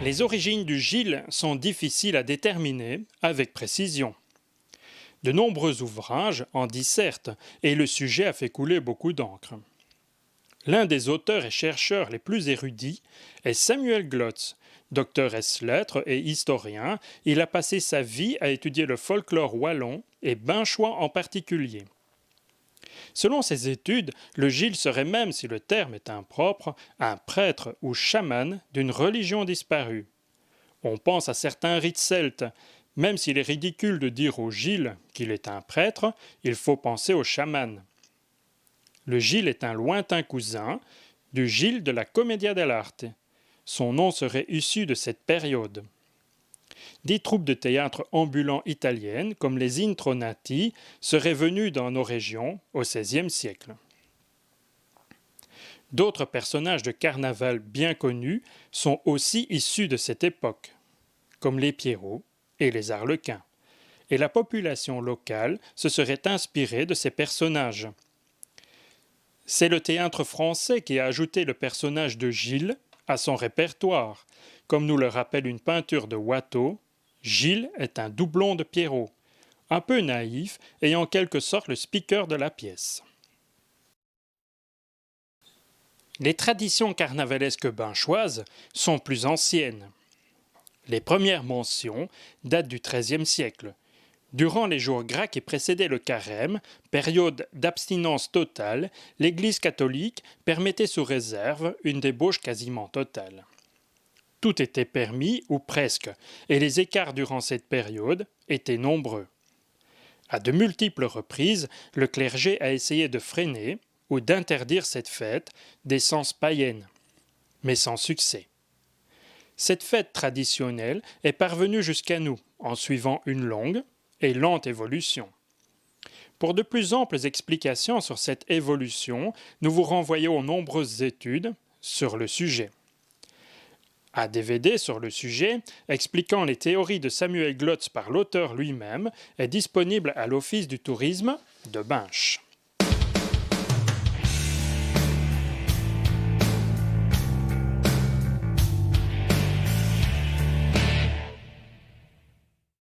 Les origines du Gille sont difficiles à déterminer avec précision. De nombreux ouvrages en dissertent et le sujet a fait couler beaucoup d'encre. L'un des auteurs et chercheurs les plus érudits est Samuel Glotz. Docteur ès-lettres et historien, il a passé sa vie à étudier le folklore wallon et binchois en particulier. Selon ses études, le Gille serait même, si le terme est impropre, un prêtre ou chaman d'une religion disparue. On pense à certains rites celtes. Même s'il est ridicule de dire au Gille qu'il est un prêtre, il faut penser au chaman. Le Gille est un lointain cousin du Gille de la Commedia dell'arte. Son nom serait issu de cette période. Des troupes de théâtre ambulants italiennes, comme les Intronati, seraient venues dans nos régions au XVIe siècle. D'autres personnages de carnaval bien connus sont aussi issus de cette époque, comme les Pierrots et les Arlequins. Et la population locale se serait inspirée de ces personnages. C'est le théâtre français qui a ajouté le personnage de Gille à son répertoire. Comme nous le rappelle une peinture de Watteau, Gille est un doublon de Pierrot, un peu naïf et en quelque sorte le speaker de la pièce. Les traditions carnavalesques binchoises sont plus anciennes. Les premières mentions datent du XIIIe siècle. Durant les jours gras qui précédaient le carême, période d'abstinence totale, l'Église catholique permettait sous réserve une débauche quasiment totale. Tout était permis, ou presque, et les écarts durant cette période étaient nombreux. À de multiples reprises, le clergé a essayé de freiner ou d'interdire cette fête d'essence païenne, mais sans succès. Cette fête traditionnelle est parvenue jusqu'à nous en suivant une longue et lente évolution. Pour de plus amples explications sur cette évolution, nous vous renvoyons aux nombreuses études sur le sujet. Un DVD sur le sujet, expliquant les théories de Samuel Glotz par l'auteur lui-même, est disponible à l'Office du tourisme de Binche.